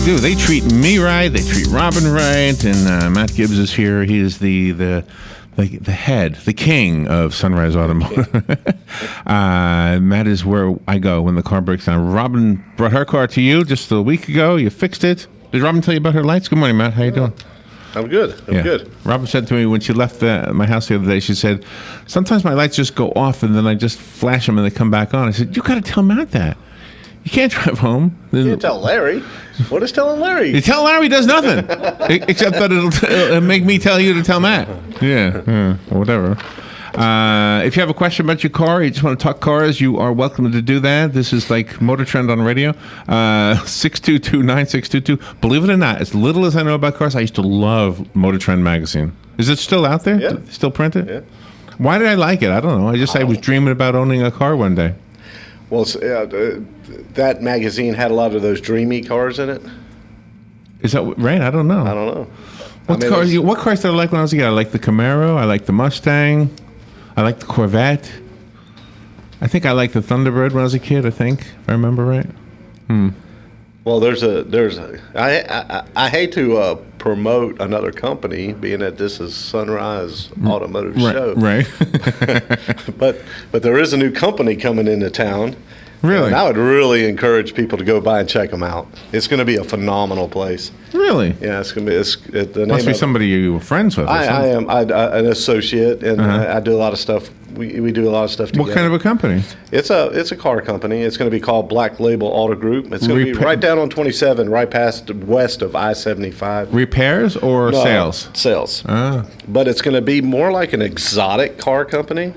do. They treat me right. They treat Robin right. And Matt Gibbs is here. He is the head, the king of Sunrise Automotive. Matt is where I go when the car breaks down. Robin brought her car to you just a week ago. You fixed it. Did Robin tell you about her lights? Good morning, Matt. How you doing? I'm good. I'm good. Robin said to me when she left my house the other day, she said, sometimes my lights just go off and then I just flash them and they come back on. I said, you got to tell Matt that. You can't drive home. You can't tell Larry. What is telling Larry? You tell Larry does nothing, except that it'll make me tell you to tell Matt. Yeah, whatever. If you have a question about your car, you just want to talk cars, you are welcome to do that. This is like Motor Trend on radio. 622-9622. Believe it or not, as little as I know about cars, I used to love Motor Trend magazine. Is it still out there? Yeah. Still printed? Yeah. Why did I like it? I don't know. I was dreaming about owning a car one day. Well, that magazine had a lot of those dreamy cars in it. Is that right? I don't know. I don't know. What cars did I like when I was a kid? I liked the Camaro. I liked the Mustang. I liked the Corvette. I think I liked the Thunderbird when I was a kid. I think, if I remember right. Well, I hate to promote another company, being that this is Sunrise Automotive Show. Right. but there is a new company coming into town. Really? And I would really encourage people to go by and check them out. It's going to be a phenomenal place. Really? Yeah, it's going to be. The name must be somebody you were friends with. I am an associate, and I do a lot of stuff. We do a lot of stuff together. What kind of a company? It's a car company. It's going to be called Black Label Auto Group. It's going to be right down on 27, right past west of I-75. Repairs or sales? Sales. Ah. But it's going to be more like an exotic car company.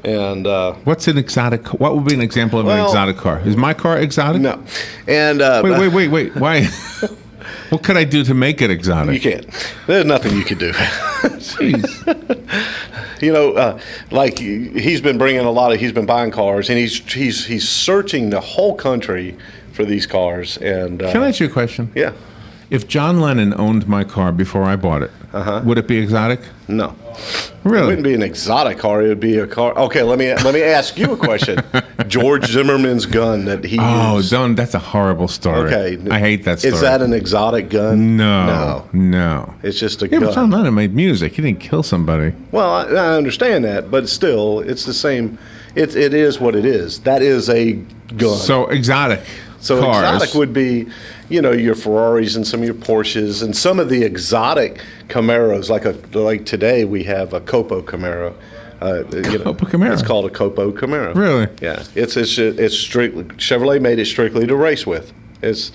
And what's an exotic? What would be an example of an exotic car? Is my car exotic? No. And wait. Why? What could I do to make it exotic? You can't. There's nothing you can do. Jeez. Like he's been buying cars, and he's searching the whole country for these cars. And can I ask you a question? Yeah. If John Lennon owned my car before I bought it, would it be exotic? No. Really? It wouldn't be an exotic car. It would be a car. Okay, let me ask you a question. George Zimmerman's gun that he used. Oh, that's a horrible story. Okay. I hate that story. Is that an exotic gun? No. It's just a gun. But John Lennon made music. He didn't kill somebody. Well, I understand that, but still, it's the same. It is what it is. That is a gun. So exotic. So cars. Exotic would be, your Ferraris and some of your Porsches and some of the exotic Camaros. Like today we have a Copo Camaro. Copo Camaro. It's called a Copo Camaro. Really? Yeah. It's strictly Chevrolet made it strictly to race with. It's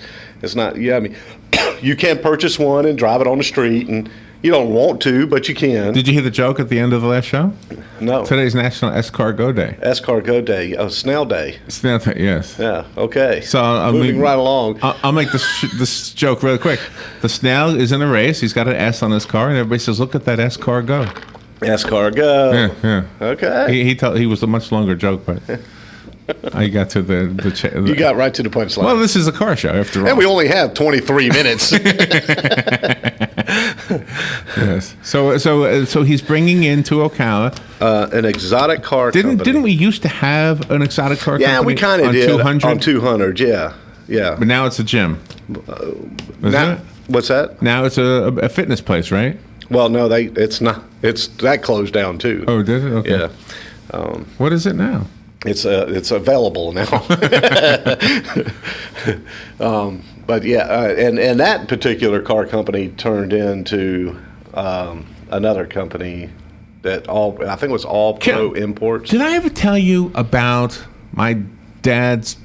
not. Yeah. I mean, you can't purchase one and drive it on the street, and you don't want to, but you can. Did you hear the joke at the end of the last show? No. Today's National Escargot Day. Escargot Day. Oh, Snail Day. Snail Day, yes. Yeah, okay. So moving right along. I'll make this joke really quick. The snail is in a race. He's got an S on his car, and everybody says, look at that escargot. Escargot. Yeah. Okay. He was a much longer joke, but I got to the You got right to the punchline. Well, this is a car show, after all. And we only have 23 minutes. Yes. So he's bringing into Ocala an exotic car company. Didn't we used to have an exotic car company? Yeah, we kind of did. 200? On 200, yeah. But now it's a gym. What's that? Now it's a fitness place, right? Well, no, it's not. That closed down too. Oh, did it? Okay. Yeah. What is it now? It's available now. But yeah, and that particular car company turned into another company that I think it was All Pro Imports. Did I ever tell you about my dad's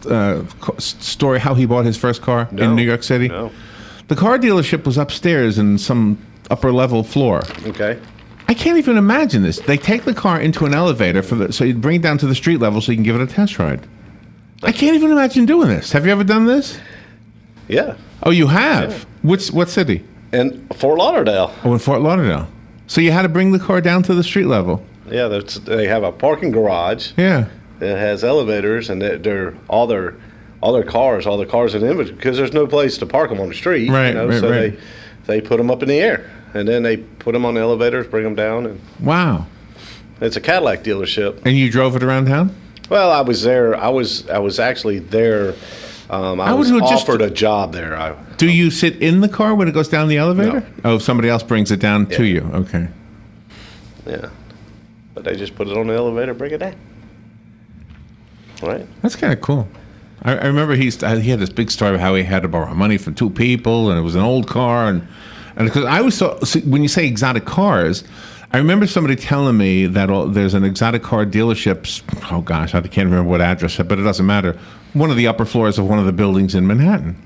story, how he bought his first car in New York City? No. The car dealership was upstairs in some upper level floor. Okay. I can't even imagine this. They take the car into an elevator so you bring it down to the street level so you can give it a test ride. I can't even imagine doing this. Have you ever done this? Yeah. Oh, you have? Yeah. What city? In Fort Lauderdale. Oh, in Fort Lauderdale. So you had to bring the car down to the street level. Yeah, they have a parking garage. Yeah. That has elevators, and they're all their cars in inventory, because there's no place to park them on the street. Right. So they put them up in the air, and then they put them on the elevators, bring them down, and wow. It's a Cadillac dealership. And you drove it around town? Well, I was there. I was actually there. I was offered a job there. Do you sit in the car when it goes down the elevator? No. Oh, somebody else brings it down to you. Okay. Yeah. But they just put it on the elevator, bring it down. Right? That's kind of cool. I remember he had this big story of how he had to borrow money from 2 people, and it was an old car, and because I was so when you say exotic cars, I remember somebody telling me that there's an exotic car dealership. Oh gosh, I can't remember what address, but it doesn't matter. One of the upper floors of one of the buildings in Manhattan,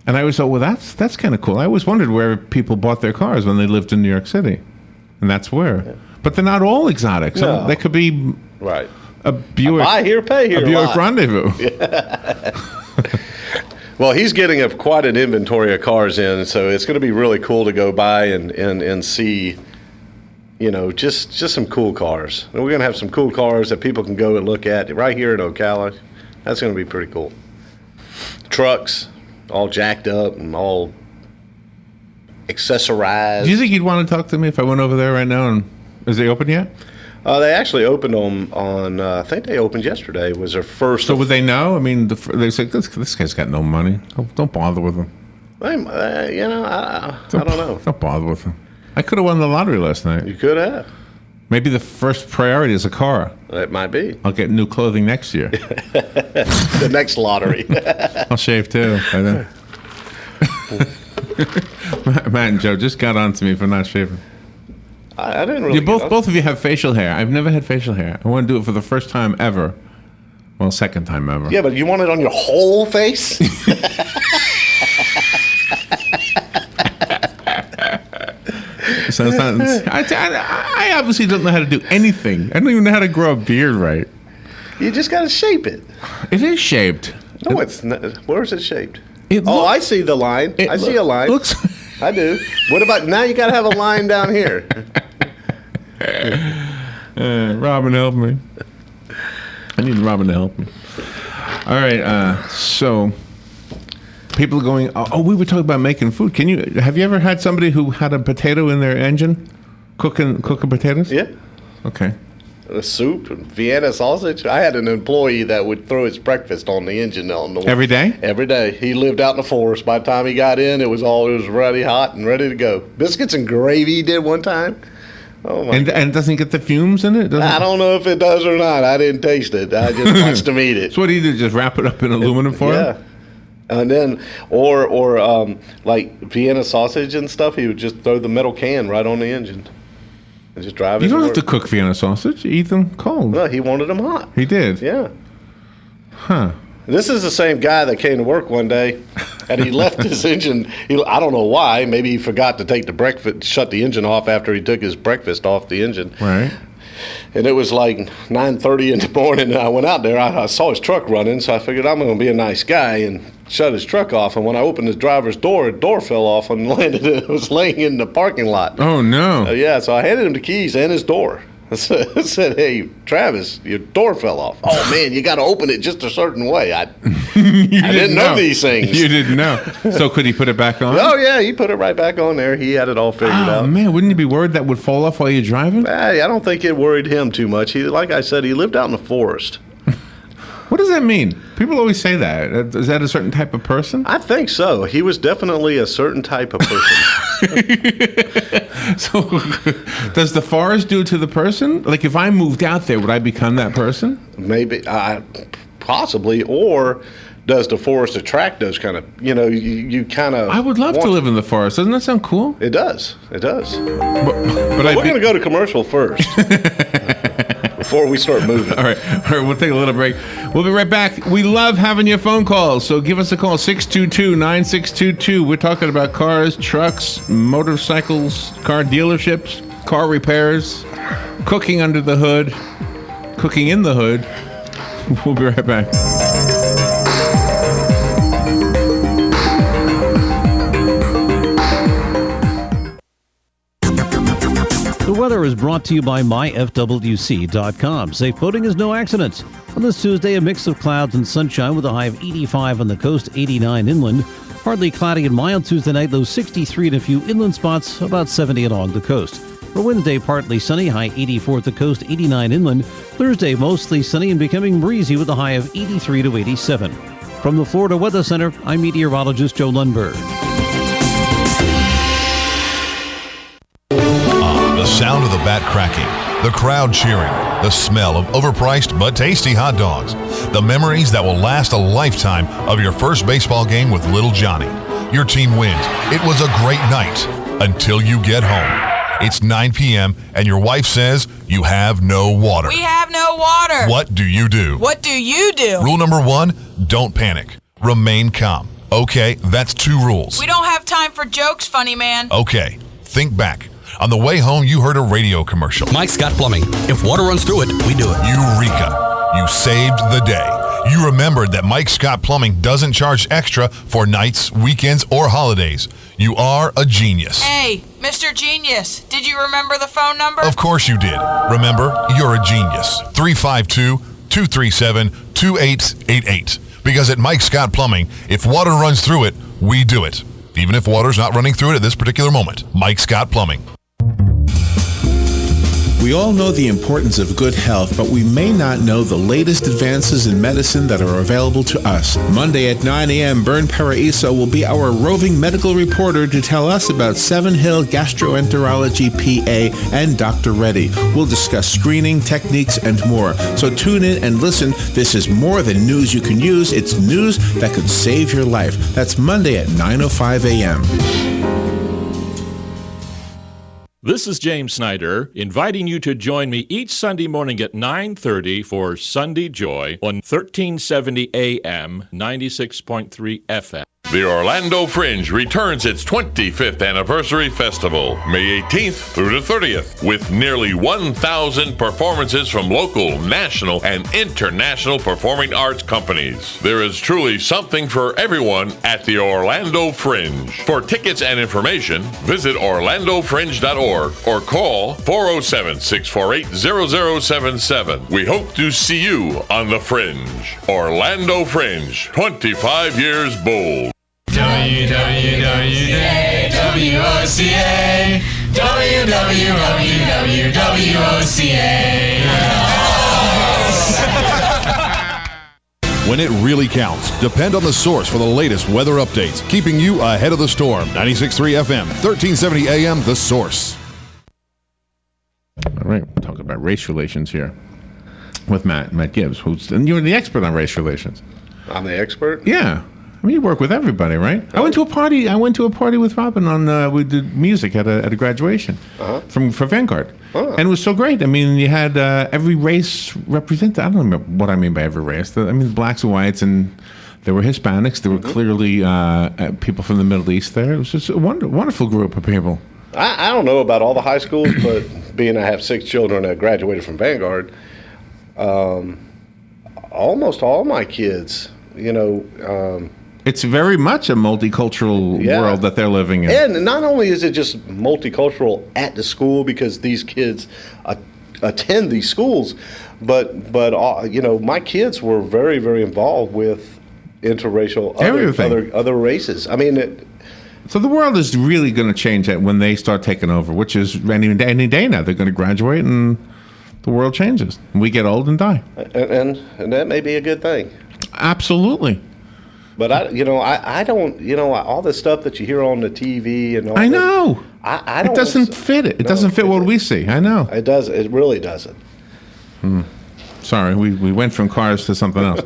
and I was well, that's kind of cool. I always wondered where people bought their cars when they lived in New York City, and that's where. Yeah. But they're not all exotic. So they could be right. A Buick, buy here, pay here. A Buick Rendezvous. Yeah. Well, he's getting quite an inventory of cars in, so it's going to be really cool to go by and see, just some cool cars. And we're going to have some cool cars that people can go and look at right here in Ocala. That's going to be pretty cool. Trucks, all jacked up and all accessorized. Do you think you'd want to talk to me if I went over there right now? And is they open yet? They actually opened on I think they opened yesterday. Was their first. So would they know? I mean, they said this guy's got no money. Don't bother with him. I don't know. Don't bother with him. I could have won the lottery last night. You could have. Maybe the first priority is a car. It might be. I'll get new clothing next year. The next lottery. I'll shave too by then. Matt and Joe just got on to me for not shaving. I didn't really. You both of you have facial hair. I've never had facial hair. I want to do it for the first time ever. Well, second time ever. Yeah, but you want it on your whole face? So it's not, I obviously don't know how to do anything. I don't even know how to grow a beard right. You just got to shape it. It is shaped. No, it's not. Where is it shaped? I see the line. I see a line. I do. What about now? You got to have a line down here. Robin, help me. I need Robin to help me. All right. So people are going. Oh, we were talking about making food. Have you ever had somebody who had a potato in their engine, cooking potatoes? Yeah. Okay. A soup and Vienna sausage. I had an employee that would throw his breakfast on the engine every day. Every day. He lived out in the forest. By the time he got in, it was ready, hot, and ready to go. Biscuits and gravy he did one time. Oh my! And doesn't get the fumes in it? I don't know if it does or not. I didn't taste it. I just watched him eat it. So what do you do? Just wrap it up in aluminum foil? Yeah. And then, or like Vienna sausage and stuff, he would just throw the metal can right on the engine. And just drive it. You don't have to cook Vienna sausage. You eat them cold. No, he wanted them hot. He did? Yeah. Huh. This is the same guy that came to work one day, and he left his engine. I don't know why. Maybe he forgot to take the breakfast, shut the engine off after he took his breakfast off the engine. Right. And it was like 9:30 in the morning, and I went out there. I saw his truck running, so I figured I'm going to be a nice guy and shut his truck off. And when I opened the driver's door, the door fell off and landed. It was laying in the parking lot. Oh, no. Yeah, so I handed him the keys and his door. I said, "Hey, Travis, your door fell off." "Oh, man, you got to open it just a certain way." I didn't know these things. You didn't know. So could he put it back on? Oh, yeah, he put it right back on there. He had it all figured out. Oh, man, wouldn't you be worried that would fall off while you're driving? I don't think it worried him too much. Like I said, he lived out in the forest. What does that mean? People always say that. Is that a certain type of person? I think so. He was definitely a certain type of person. So, does the forest do it to the person? Like, if I moved out there, would I become that person? Maybe, possibly. Or does the forest attract those kind of, you kind of... I would love to live in the forest. Doesn't that sound cool? It does. It does. But we're going to go to commercial first. Before we start moving. All right, we'll take a little break. We'll be right back. We love having your phone calls, so give us a call, 622-9622. We're talking about cars, trucks, motorcycles, car dealerships, car repairs, cooking under the hood, cooking in the hood. We'll be right back. The weather is brought to you by myfwc.com. Safe boating is no accident. On this Tuesday, a mix of clouds and sunshine with a high of 85 on the coast, 89 inland. Partly cloudy and mild Tuesday night, low 63 in a few inland spots, about 70 along the coast. For Wednesday, partly sunny, high 84 at the coast, 89 inland. Thursday, mostly sunny and becoming breezy with a high of 83 to 87. From the Florida Weather Center, I'm meteorologist Joe Lundberg. The sound of the bat cracking, the crowd cheering, the smell of overpriced but tasty hot dogs, the memories that will last a lifetime of your first baseball game with little Johnny. Your team wins. It was a great night until you get home. It's 9 p.m. and your wife says you have no water. We have no water. What do you do? What do you do? Rule number 1, don't panic. Remain calm. Okay, that's 2 rules. We don't have time for jokes, funny man. Okay, think back. On the way home, you heard a radio commercial. Mike Scott Plumbing. If water runs through it, we do it. Eureka. You saved the day. You remembered that Mike Scott Plumbing doesn't charge extra for nights, weekends, or holidays. You are a genius. Hey, Mr. Genius, did you remember the phone number? Of course you did. Remember, you're a genius. 352-237-2888. Because at Mike Scott Plumbing, if water runs through it, we do it. Even if water's not running through it at this particular moment. Mike Scott Plumbing. We all know the importance of good health, but we may not know the latest advances in medicine that are available to us. Monday at 9 a.m., Bern Paraiso will be our roving medical reporter to tell us about Seven Hill Gastroenterology PA and Dr. Reddy. We'll discuss screening, techniques, and more. So tune in and listen. This is more than news you can use. It's news that could save your life. That's Monday at 9:05 a.m. This is James Snyder, inviting you to join me each Sunday morning at 9:30 for Sunday Joy on 1370 AM, 96.3 FM. The Orlando Fringe returns its 25th anniversary festival, May 18th through the 30th, with nearly 1,000 performances from local, national, and international performing arts companies. There is truly something for everyone at the Orlando Fringe. For tickets and information, visit orlandofringe.org or call 407-648-0077. We hope to see you on the Fringe. Orlando Fringe, 25 years bold. WWWOCA, WWWOCA. When it really counts, depend on the source for the latest weather updates, keeping you ahead of the storm. 96.3 FM, 1370 AM, The Source. All right, we'll talk about race relations here with Matt Gibbs, and you're the expert on race relations. I'm the expert? Yeah. I mean, you work with everybody, right? I went to a party with Robin on. We did music at a graduation for Vanguard, and it was so great. I mean, you had every race represented. I don't know what I mean by every race. I mean, blacks and whites, and there were Hispanics. There were clearly people from the Middle East there. It was just a wonderful group of people. I don't know about all the high schools, but being I have 6 children that graduated from Vanguard, almost all my kids, it's very much a multicultural world that they're living in. And not only is it just multicultural at the school because these kids attend these schools, but my kids were very, very involved with interracial other races. I mean, so the world is really going to change when they start taking over, which is any day now. They're going to graduate and the world changes. We get old and die. And that may be a good thing. Absolutely. But I don't, all the stuff that you hear on the TV and all I know. I don't. It doesn't fit it. It doesn't fit what we see. I know. It does. It really doesn't. Sorry, we went from cars to something else.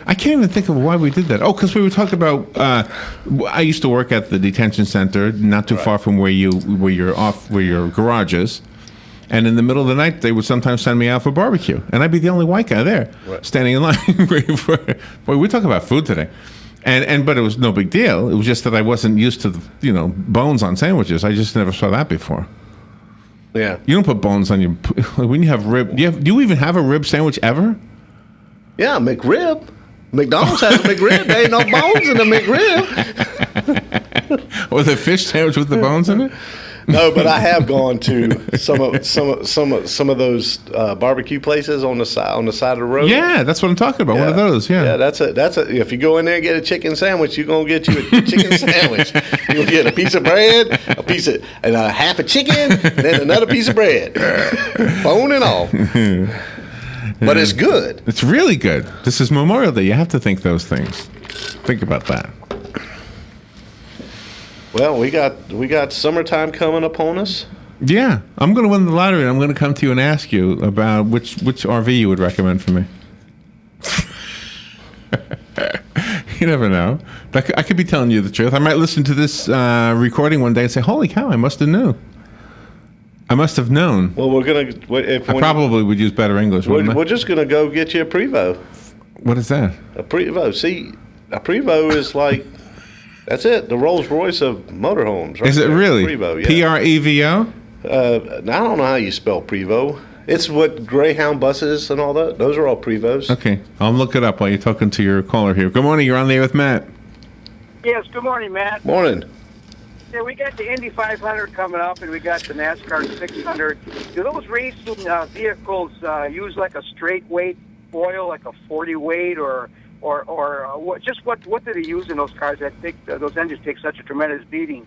I can't even think of why we did that. Oh, because we were talking about. I used to work at the detention center, not too far from where your garage is. And in the middle of the night, they would sometimes send me out for barbecue, and I'd be the only white guy there, standing in line. Boy, we talk about food today. But it was no big deal. It was just that I wasn't used to the, bones on sandwiches. I just never saw that before. Yeah. You don't put bones on your when you have rib. Do you even have a rib sandwich ever? Yeah, McRib. McDonald's has a McRib. There ain't no bones in the McRib. Or the fish sandwich with the bones in it? No, but I have gone to some of those barbecue places on the side of the road. Yeah, that's what I'm talking about. Yeah. One of those. Yeah, that's a. If you go in there and get a chicken sandwich, you're gonna get you a chicken sandwich. You're gonna get a piece of bread, and a half a chicken, and then another piece of bread, bone and all. But it's good. It's really good. This is Memorial Day. You have to think those things. Think about that. Well, we got summertime coming upon us. Yeah, I'm going to win the lottery, and I'm going to come to you and ask you about which RV you would recommend for me. You never know. I could be telling you the truth. I might listen to this recording one day and say, "Holy cow! I must have known. I must have known." Well, we're gonna. I probably would use better English. We're just gonna go get you a Prevost. What is that? A Prevost. See, a Prevost is like that's it. The Rolls Royce of motorhomes. Right? Is it really? Prevost. Yeah. Prevo? I don't know how you spell Prevost. It's what Greyhound buses and all that. Those are all Prevosts. Okay, I'll look it up while you're talking to your caller here. Good morning. You're on there with Matt. Yes. Good morning, Matt. Morning. Yeah, we got the Indy 500 coming up, and we got the NASCAR 600. Do those racing vehicles use like a straight weight oil, like a 40 weight, or what? Just what do they use in those cars? I think those engines take such a tremendous beating.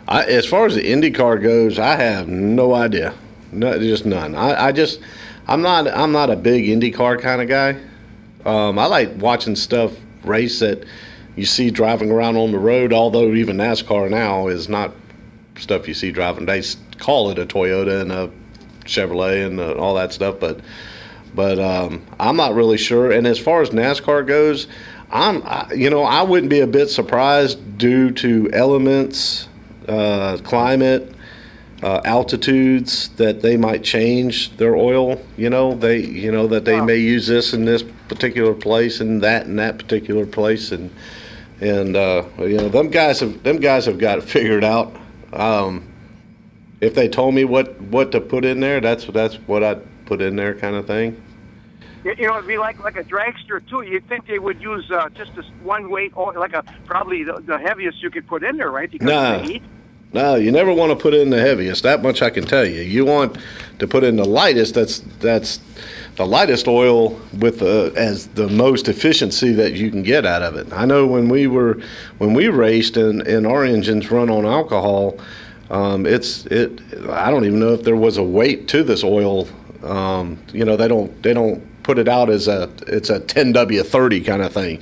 As far as the IndyCar goes, I have no idea. No, just none. I'm not a big IndyCar kind of guy. I like watching stuff race that you see driving around on the road. Although even NASCAR now is not stuff you see driving. They call it a Toyota and a Chevrolet and all that stuff, but I'm not really sure. And as far as NASCAR goes, I wouldn't be a bit surprised due to elements, climate. Altitudes that they might change their oil. That they may use this in this particular place and that in that particular place, and them guys have got it figured out. If they told me what to put in there, that's what I'd put in there, kind of thing. It'd be like a dragster too. You'd think they would use just this one weight oil, like probably the heaviest you could put in there, right? Because of the heat. No, you never want to put in the heaviest. That much I can tell you. You want to put in the lightest. That's the lightest oil with as the most efficiency that you can get out of it. I know when we raced and our engines run on alcohol, I don't even know if there was a weight to this oil. They don't put it out as it's a 10W30 kind of thing.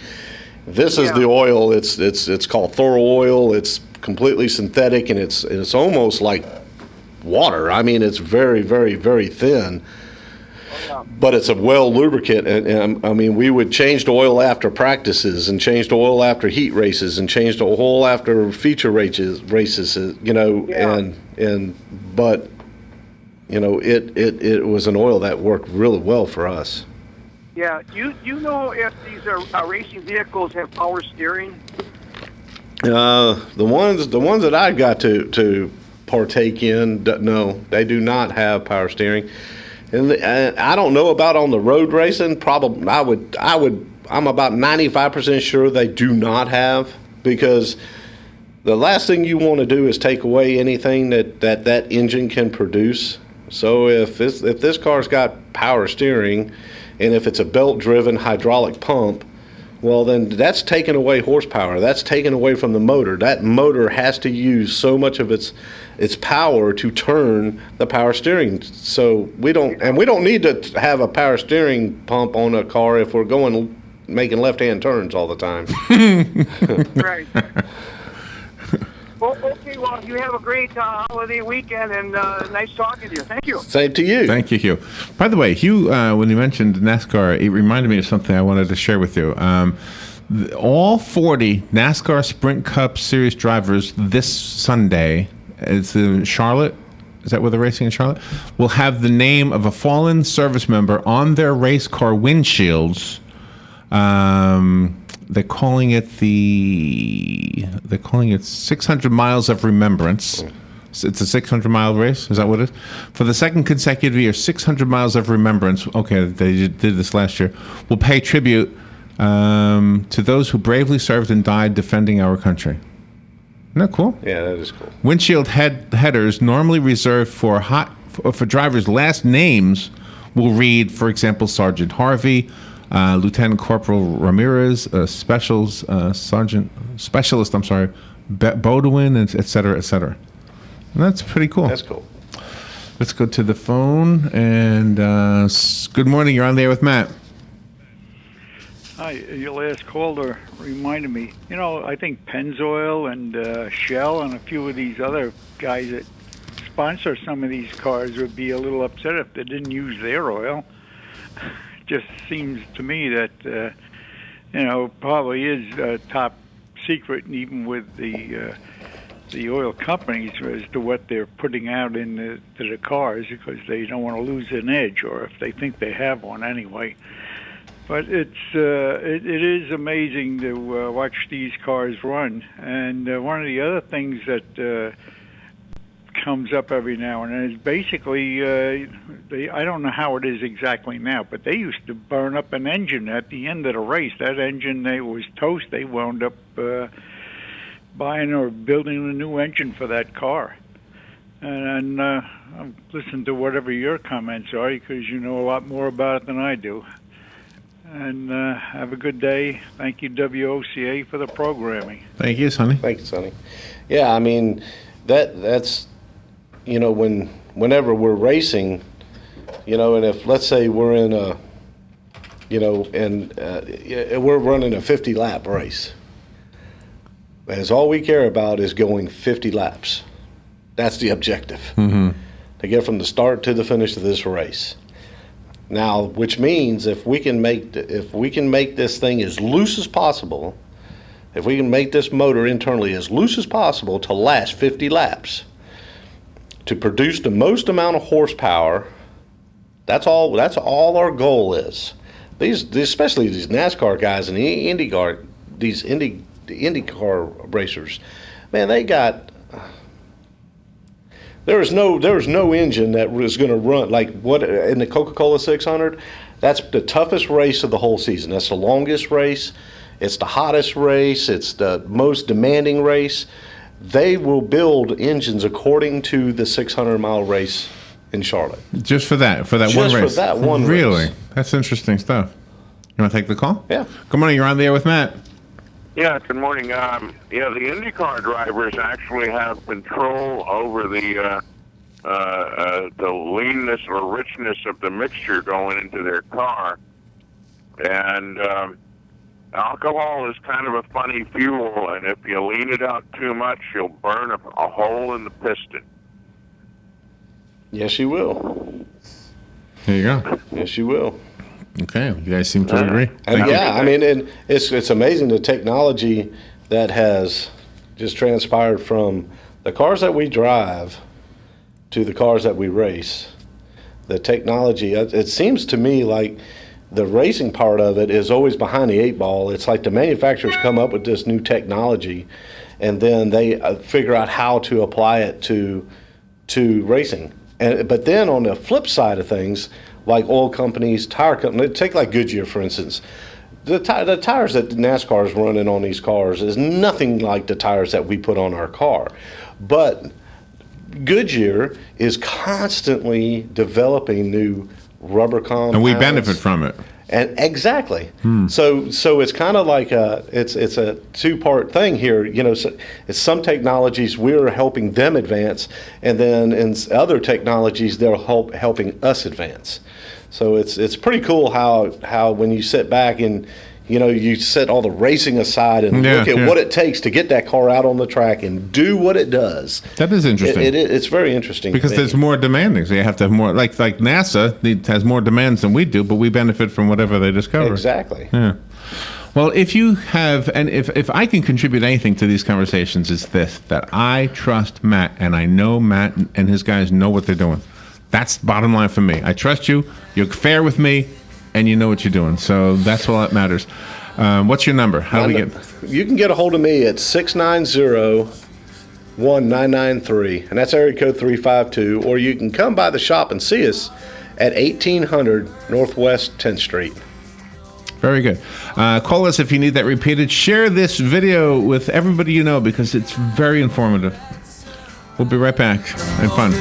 This is the oil. It's called Thorough oil. It's completely synthetic, and it's almost like water. I mean, it's very, very, very thin, but it's a well lubricant. And I mean, we would change the oil after practices, and change the oil after heat races, and change the oil after feature races. But it was an oil that worked really well for us. Yeah. Do you know if these racing vehicles have power steering? The ones that I got to partake in, no, they do not have power steering, and I don't know about on the road racing. Probably, I'm about 95% sure they do not have, because the last thing you want to do is take away anything that engine can produce. So if this car's got power steering, and if it's a belt-driven hydraulic pump, well, then that's taking away horsepower. That's taken away from the motor. That motor has to use so much of its power to turn the power steering. So we don't need to have a power steering pump on a car if we're making left-hand turns all the time. Right. Well, okay, well, you have a great holiday weekend, and nice talking to you. Thank you. Same to you. Thank you, Hugh. By the way, Hugh, when you mentioned NASCAR, it reminded me of something I wanted to share with you. All 40 NASCAR Sprint Cup Series drivers this Sunday, it's in Charlotte, is that where they're racing in Charlotte? Will have the name of a fallen service member on their race car windshields. They're calling it 600 miles of remembrance. It's a 600-mile race. Is that what it is? For the second consecutive year, 600 miles of remembrance. Okay, they did this last year. Will pay tribute to those who bravely served and died defending our country. Isn't that cool? Yeah, that is cool. Windshield headers normally reserved for drivers' last names will read, for example, Sergeant Harvey, Lieutenant Corporal Ramirez, Specialist, Bodwin, et cetera, et cetera. And that's pretty cool. That's cool. Let's go to the phone. And good morning. You're on there with Matt. Hi. Your last caller reminded me. I think Pennzoil and Shell and a few of these other guys that sponsor some of these cars would be a little upset if they didn't use their oil. Just seems to me that probably is top secret, even with the oil companies, as to what they're putting out into the cars, because they don't want to lose an edge, or if they think they have one anyway. But it is amazing to watch these cars run. And one of the other things that comes up every now and then is basically, I don't know how it is exactly now, but they used to burn up an engine at the end of the race. That engine, they was toast. They wound up buying or building a new engine for that car. And I'll listen to whatever your comments are, because you know a lot more about it than I do. And have a good day. Thank you, WOCA, for the programming. Thank you, Sonny. Thank you, Sonny. Yeah, I mean, that's, whenever we're racing, and if, let's say we're in a, we're running a 50-lap race. As all we care about is going 50 laps. That's the objective. Mm-hmm. To get from the start to the finish of this race. Now, which means if we can make this thing as loose as possible, if we can make this motor internally as loose as possible to last 50 laps, to produce the most amount of horsepower, that's all our goal is. Especially these NASCAR guys and the IndyCar racers, man, they got. There was no engine that was going to run like what in the Coca-Cola 600. That's the toughest race of the whole season. That's the longest race. It's the hottest race. It's the most demanding race. They will build engines according to the 600-mile race in Charlotte. Just for that one race. Just for that one race. Really? That's interesting stuff. You want to take the call? Yeah. Good morning. You're on the air with Matt. Yeah, good morning. The IndyCar drivers actually have control over the leanness or richness of the mixture going into their car. And alcohol is kind of a funny fuel, and if you lean it out too much, you'll burn a hole in the piston. Yes, you will. There you go. Yes, you will. Okay, you guys seem to agree. And I mean, and it's amazing the technology that has just transpired from the cars that we drive to the cars that we race. The technology, it seems to me like the racing part of it is always behind the eight ball. It's like the manufacturers come up with this new technology, and then they figure out how to apply it to racing. But then on the flip side of things, like oil companies, tire companies, take like Goodyear, for instance. The tires that NASCAR is running on these cars is nothing like the tires that we put on our car. But Goodyear is constantly developing new rubber compounds. And we benefit from it. And exactly. So it's kind of like it's a two-part thing here. It's some technologies we're helping them advance, and then in other technologies they're helping us advance. So it's pretty cool how when you sit back and you set all the racing aside and look at what it takes to get that car out on the track and do what it does. That is interesting. It's very interesting. Because there's more demanding. So you have to have more, like NASA has more demands than we do, but we benefit from whatever they discover. Exactly. Yeah. Well, if you have, and if I can contribute anything to these conversations, is this, that I trust Matt, and I know Matt and his guys know what they're doing. That's the bottom line for me. I trust you. You're fair with me. And you know what you're doing. So that's all that matters. What's your number? How do we get? You can get a hold of me at 690-1993, and that's area code 352. Or you can come by the shop and see us at 1800 Northwest 10th Street. Very good. Call us if you need that repeated. Share this video with everybody you know because it's very informative. We'll be right back and fun.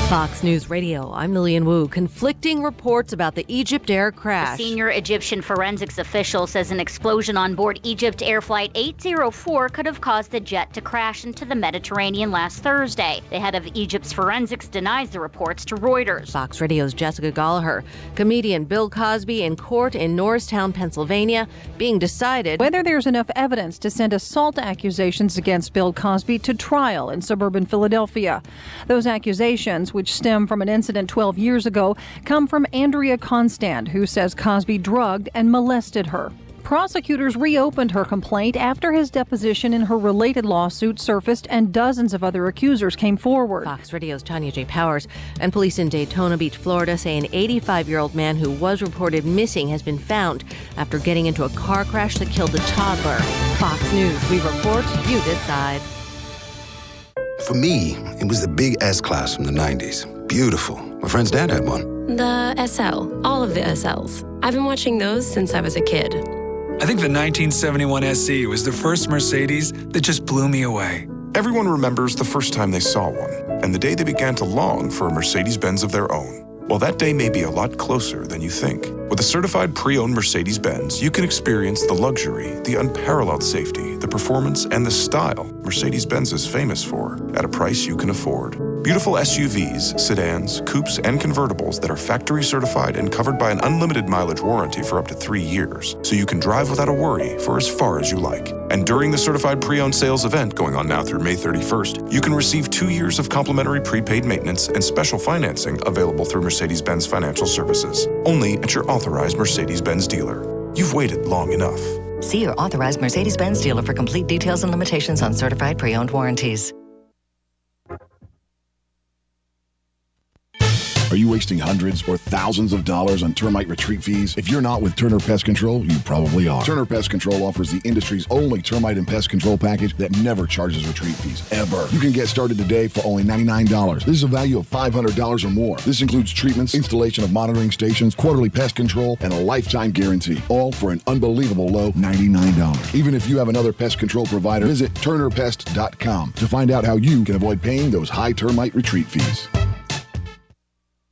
Fox News Radio, I'm Lillian Wu. Conflicting reports about the Egypt Air crash. A senior Egyptian forensics official says an explosion on board Egypt Air Flight 804 could have caused the jet to crash into the Mediterranean last Thursday. The head of Egypt's forensics denies the reports to Reuters. Fox Radio's Jessica Gallagher. Comedian Bill Cosby in court in Norristown, Pennsylvania, being decided whether there's enough evidence to send assault accusations against Bill Cosby to trial in suburban Philadelphia. Those accusations, which stem from an incident 12 years ago, come from Andrea Constand, who says Cosby drugged and molested her. Prosecutors reopened her complaint after his deposition in her related lawsuit surfaced and dozens of other accusers came forward. Fox Radio's Tanya J. Powers. And police in Daytona Beach, Florida say an 85-year-old man who was reported missing has been found after getting into a car crash that killed a toddler. Fox News, we report, you decide. For me, it was the big S-Class from the 90s. Beautiful. My friend's dad had one. The SL. All of the SLs. I've been watching those since I was a kid. I think the 1971 SE was the first Mercedes that just blew me away. Everyone remembers the first time they saw one, and the day they began to long for a Mercedes-Benz of their own. Well, that day may be a lot closer than you think. With a certified pre-owned Mercedes-Benz, you can experience the luxury, the unparalleled safety, the performance, and the style Mercedes-Benz is famous for at a price you can afford. Beautiful SUVs, sedans, coupes, and convertibles that are factory certified and covered by an unlimited mileage warranty for up to 3 years, so you can drive without a worry for as far as you like. And during the certified pre-owned sales event going on now through May 31st, you can receive 2 years of complimentary prepaid maintenance and special financing available through Mercedes-Benz Financial Services, only at your authorized Mercedes-Benz dealer. You've waited long enough. See your authorized Mercedes-Benz dealer for complete details and limitations on certified pre-owned warranties. Are you wasting hundreds or thousands of dollars on termite retreat fees? If you're not with Turner Pest Control, you probably are. Turner Pest Control offers the industry's only termite and pest control package that never charges retreat fees, ever. You can get started today for only $99. This is a value of $500 or more. This includes treatments, installation of monitoring stations, quarterly pest control, and a lifetime guarantee, all for an unbelievable low $99. Even if you have another pest control provider, visit turnerpest.com to find out how you can avoid paying those high termite retreat fees.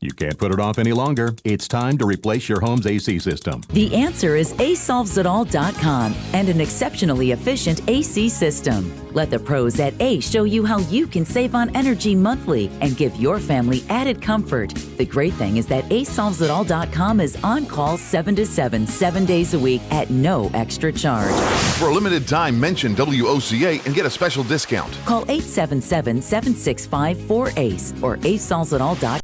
You can't put it off any longer. It's time to replace your home's AC system. The answer is AceSolvesItAll.com and an exceptionally efficient AC system. Let the pros at Ace show you how you can save on energy monthly and give your family added comfort. The great thing is that AceSolvesItAll.com is on call 7 to 7, 7 days a week at no extra charge. For a limited time, mention WOCA and get a special discount. Call 877-765-4ACE or AceSolvesItAll.com.